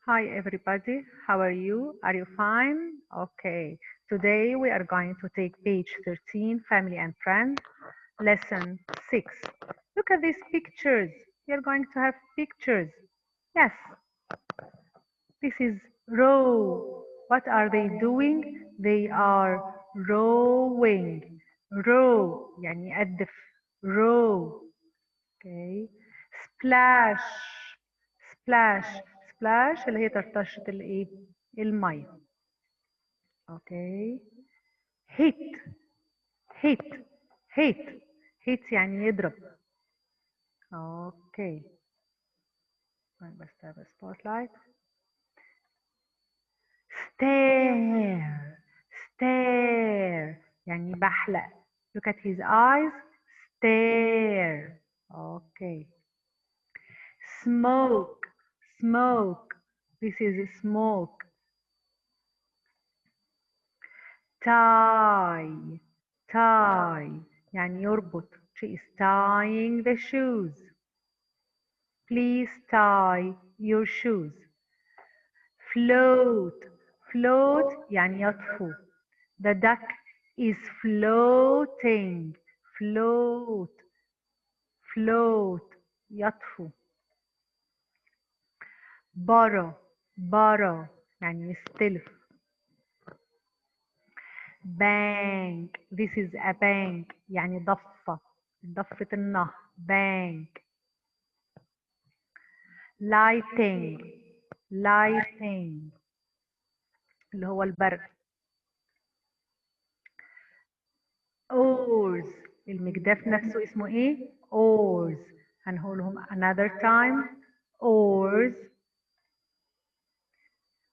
Hi everybody, how are you? Are you fine? Okay, today we are going to take page 13, Family and Friends, lesson 6. Look at these pictures. You're going to have pictures. Yes, this is row. What are they doing? They are rowing. Row يعني أدف. Row. Okay. Splash. Splash. Splash اللي هي طرطشة الايه؟ المية. Okay. Hit. Hit. Hit. Hit يعني يضرب. Okay. بس ده spotlight. Stare. Stare يعني بحلق. Look at his eyes. Stare. Okay. Smoke. Smoke. This is smoke. Tie. Tie يعني يربط. She is tying the shoes. Please tie your shoes. Float. Float يعني يطفو. The duck is floating. Float. Float يطفو. Borrow. Borrow يعني يستلف. Bank. This is a bank يعني ضفة. ضفة النهر. Bank. Lighting. Lighting اللي هو البرد. Oars. المجداف نفسه اسمه ايه؟ Oars. هنقولهم another time. Oars.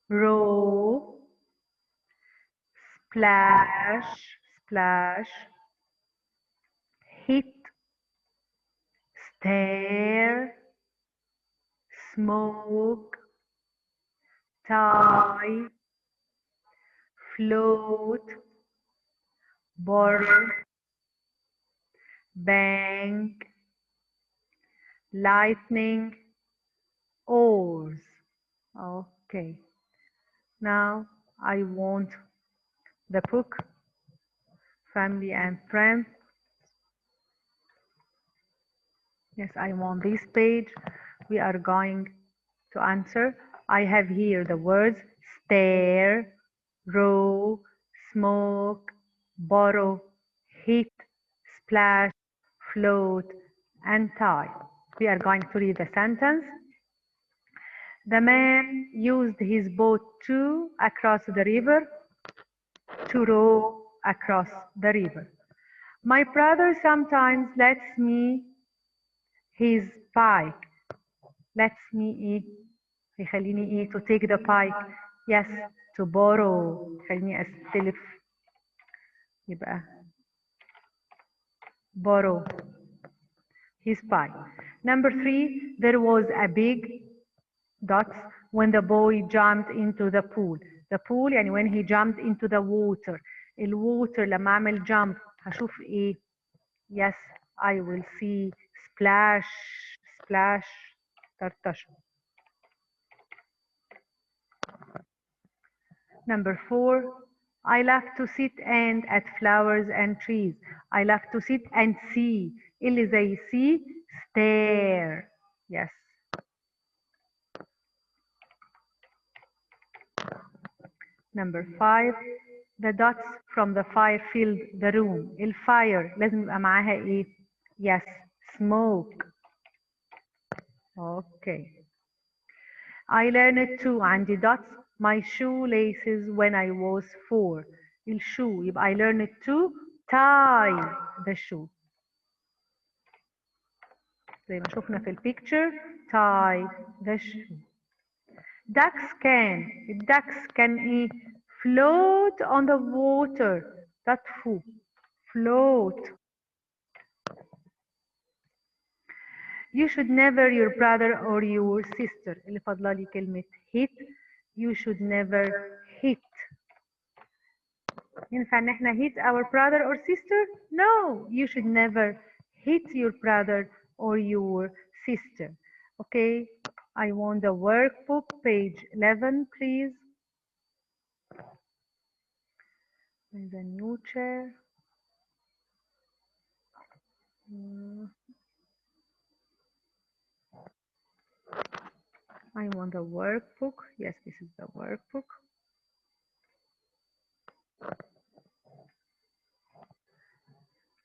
Row. Splash. Splash. Hit. Stare. Smoke. Tie. Float. Borrow. Bank. Lightning. Oars. Okay. Now I want the book, Family and Friends. Yes, I want this page. We are going to answer. I have here the words stare, row, smoke, borrow, hit, splash, float, and tie. We are going to read the sentence. The man used his boat to across the river, to row across the river. My brother sometimes lets me his bike. Lets me ايه؟ يخليني ايه؟ To take the bike. Yes, to borrow. يخليني استلف. يبقى borrow his bike. Number 3, there was a big dots when the boy jumped into the pool. The pool يعني when he jumped into the water. الwater لما أعمل jump هشوف إيه؟ Yes, I will see splash, splash, طرطشة. Number 4, I love to sit and at flowers and trees. I love to sit and see. اللي زي see, stare. Yes. Number 5, the dots from the fire filled the room. الفire لازم يبقى معاها ايه؟ Yes, smoke. Okay. I learned to عندي dots my shoelaces when I was 4. الشو يبقى I learned to tie the shoe. زي ما شفنا في البيكتشر tie the shoe. Ducks can. الducks can ايه؟ float on the water. تطفو. float. You should never your brother or your sister. اللي فاضله لي كلمة hit. You should never hit. ينفع ان احنا hit our brother or sister? No, you should never hit your brother or your sister. Okay? I want the workbook, page 11, please. There's a new chair. I want the workbook. Yes, this is the workbook.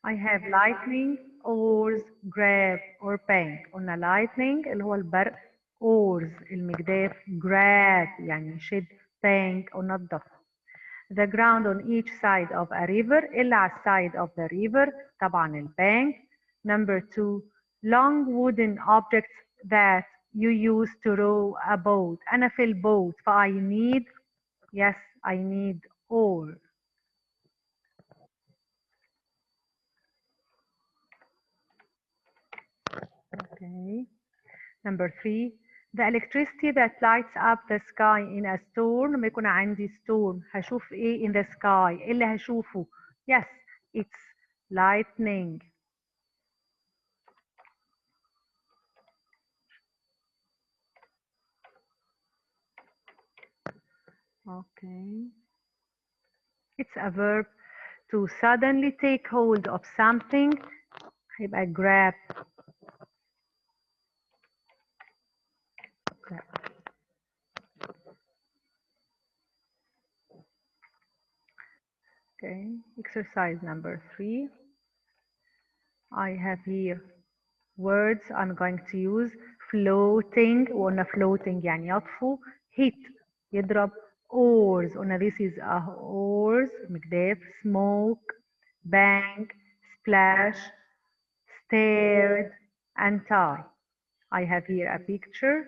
I have lightning, oars, grab or bank. قلنا lightning اللي هو البرق، oars المجداف، grab يعني شد، bank أو نظف. The ground on each side of a river اللي على side of the river طبعا البانك. Number 2 long wooden objects that you use to row a boat. أنا في البوت ف I need yes I need oar. Okay. Number 3 the electricity that lights up the sky in a storm. لما يكون عندي storm هشوف ايه in the sky؟ ايه اللي هشوفه؟ Yes it's lightning. Okay. It's a verb to suddenly take hold of something. هيبقى grab. Okay, exercise number 3. I have here words I'm going to use. Floating وقلنا floating يعني يطفو. Hit يضرب. Oars قلنا this is a oars مجداف. Smoke, bang, splash, stared and tie. I have here a picture.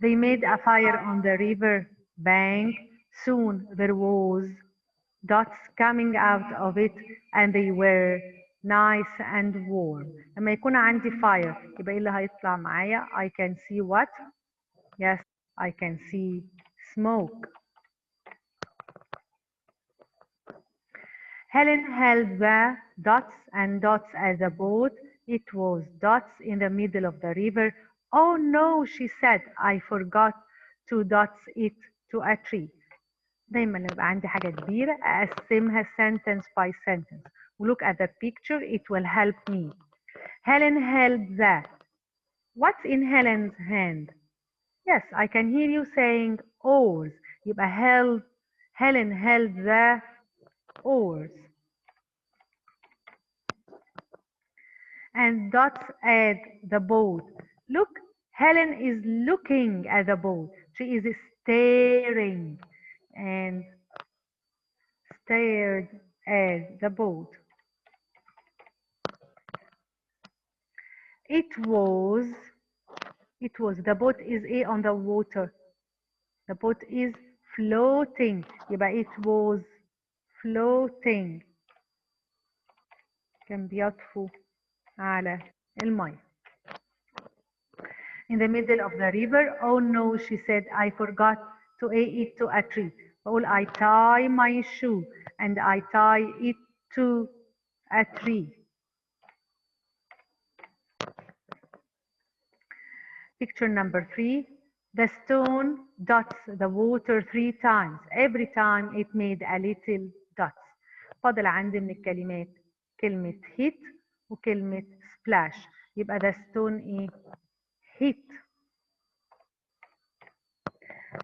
They made a fire on the river bank. Soon there was dots coming out of it and they were nice and warm. لما يكون عندي fire يبقى ايه اللي هيطلع معايا؟ I can see what? Yes, I can see smoke. Helen held the dots and dots as a boat. It was dots in the middle of the river. Oh no, she said, I forgot to dots it to a tree. دايما يبقى عندي حاجة كبيرة أقسمها sentence by sentence. Look at the picture, it will help me. Helen held the. What's in Helen's hand? Yes, I can hear you saying oars. يبقى Helen held the oars. And dots at the boat. Look, Helen is looking at the boat. She is staring and stared at the boat. It was, the boat is on the water. The boat is floating. يبقى it was floating. كان بيطفو على الماء. In the middle of the river. Oh no, she said, I forgot to add it to a tree. بقول I tie my shoe and I tie it to a tree. Picture number 3. The stone dots the water 3 times. Every time it made a little dots. فاضل عندي من الكلمات كلمة hit وكلمة splash. يبقى the stone ايه؟ hit.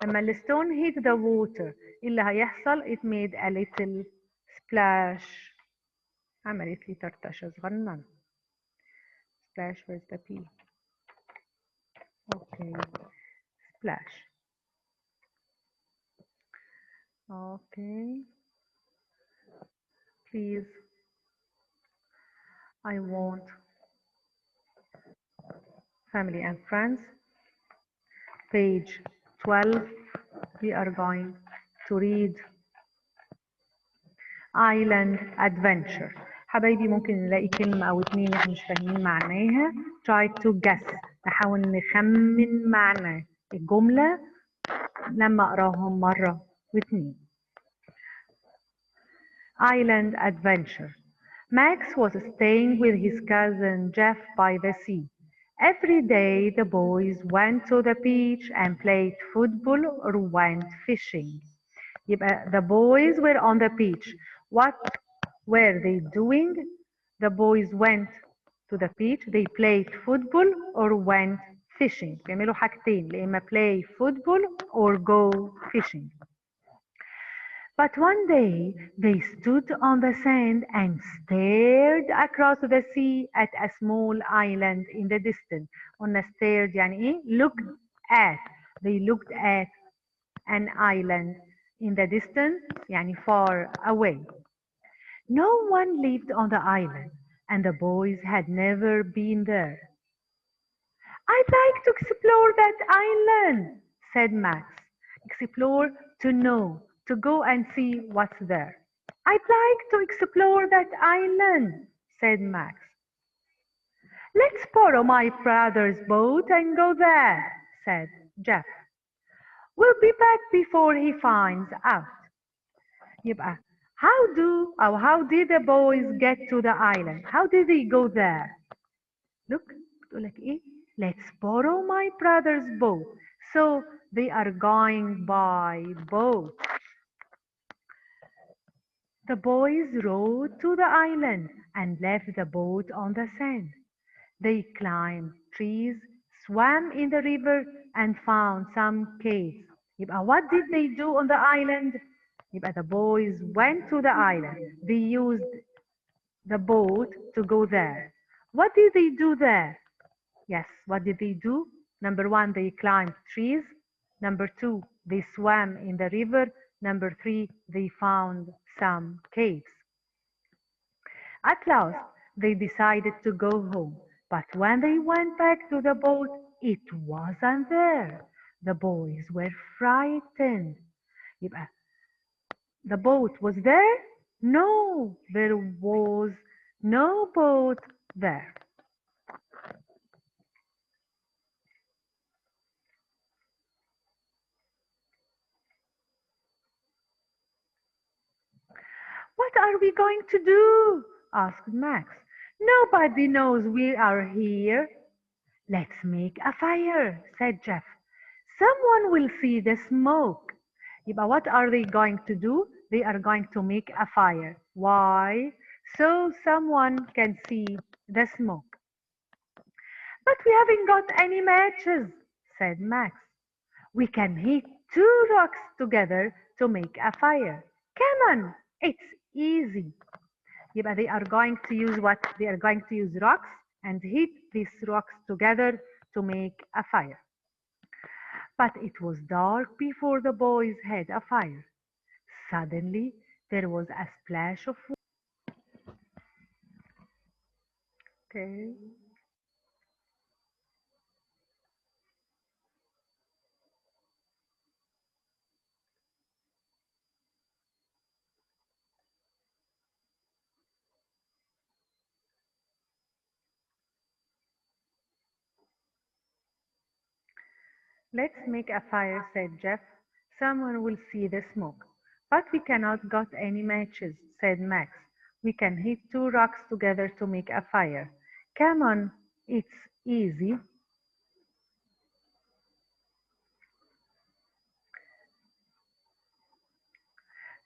لما الستون hit the water ايه اللي هيحصل؟ it made a little splash. عملت لي ترتشة صغننة. splash where's the P? Okay. Splash. Okay. Please. I want family and friends. Page 12. We are going to read Island Adventure. حبايبي ممكن نلاقي كلمة أو اتنين احنا مش فاهمين معناها. Try to guess. نحاول نخمن معنى الجملة لما أقراهم مرة واتنين. Island Adventure. Max was staying with his cousin Jeff by the sea. Every day the boys went to the beach and played football or went fishing. يبقى the boys were on the beach. What were they doing? The boys went to the beach. They played football or went fishing. بيعملوا حاجتين، يا إما play football or go fishing. But one day they stood on the sand and stared across the sea at a small island in the distance. قلنا stared يعني إيه؟ Looked at. They looked at an island in the distance يعني far away. No one lived on the island and the boys had never been there. I'd like to explore that island, said Max. Explore, to know, to go and see what's there. I'd like to explore that island, said Max. Let's borrow my brother's boat and go there, said Jeff. We'll be back before he finds out. يبقى how did the boys get to the island? How did they go there? Look, بتقول لك إيه? Let's borrow my brother's boat. So they are going by boat. The boys rowed to the island and left the boat on the sand. They climbed trees, swam in the river, and found some caves. يبقى what did they do on the island? يبقى the boys went to the island. They used the boat to go there. What did they do there? Yes, what did they do? Number one, they climbed trees. Number two, they swam in the river. Number three, they found some caves. At last, they decided to go home. But when they went back to the boat, it wasn't there. The boys were frightened. يبقى the boat was there? No, there was no boat there. What are we going to do? Asked Max. Nobody knows we are here. Let's make a fire, said Jeff. Someone will see the smoke. يبقى what are they going to do? They are going to make a fire. Why? So someone can see the smoke. But we haven't got any matches, said Max. We can hit two rocks together to make a fire. Come on, it's easy. يبقى they are going to use what? They are going to use rocks and hit these rocks together to make a fire. But it was dark before the boys had a fire. Suddenly, there was a splash of water. Okay. Let's make a fire, said Jeff. Someone will see the smoke. But we cannot got any matches, said Max. We can hit two rocks together to make a fire. Come on, it's easy.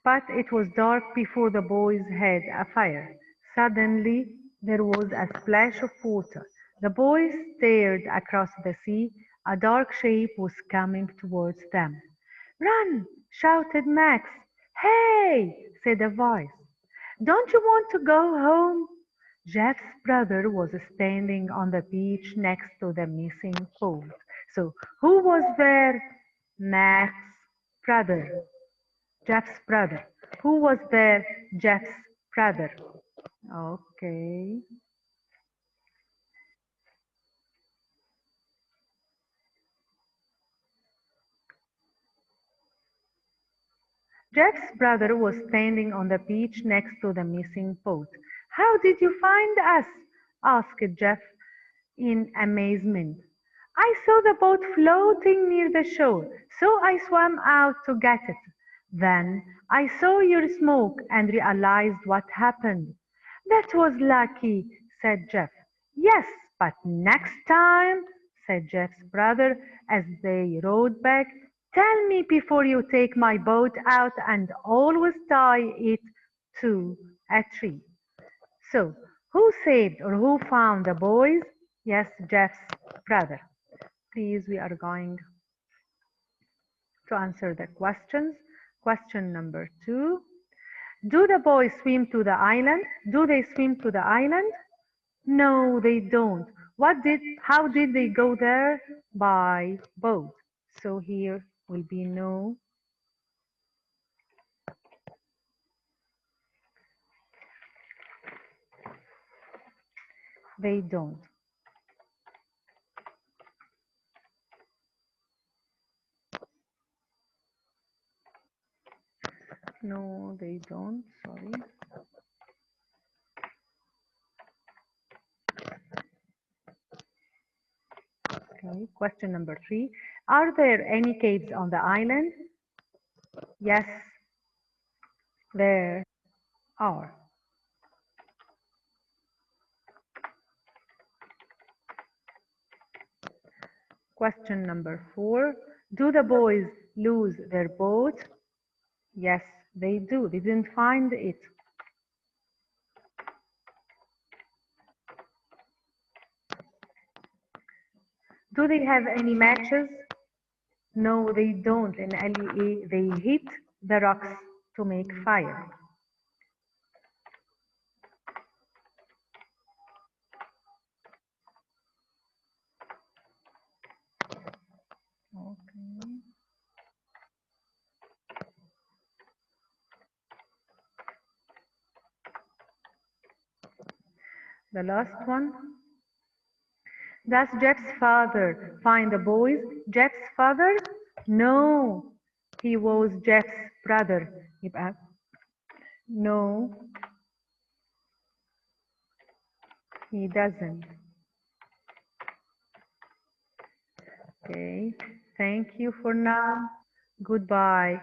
But it was dark before the boys had a fire. Suddenly, there was a splash of water. The boys stared across the sea. A dark shape was coming towards them. Run! Shouted Max. Hey! Said a voice. Don't you want to go home? Jeff's brother was standing on the beach next to the missing boat. So, who was there? Max's brother. Jeff's brother. Who was there? Jeff's brother. Okay. Jeff's brother was standing on the beach next to the missing boat. How did you find us? Asked Jeff in amazement. I saw the boat floating near the shore, so I swam out to get it. Then I saw your smoke and realized what happened. That was lucky, said Jeff. Yes, But next time, said Jeff's brother as they rowed back, tell me before you take my boat out and always tie it to a tree. So, who saved or who found the boys? Yes, Jeff's brother. Please, we are going to answer the questions. Question number 2. Do the boys swim to the island? Do they swim to the island? No, they don't. How did they go there? By boat. So here will be no. They don't. No, they don't. Sorry. Okay. Question number 3. Are there any caves on the island? Yes, there are. Question number 4. Do the boys lose their boat? Yes, they do. They didn't find it. Do they have any matches? No, they don't. In LEA, they hit the rocks to make fire. Okay. The last one. Does Jeff's father find the boys? Jeff's father? No, he was Jeff's brother. يبقى no, he doesn't. Okay, thank you for now. Goodbye.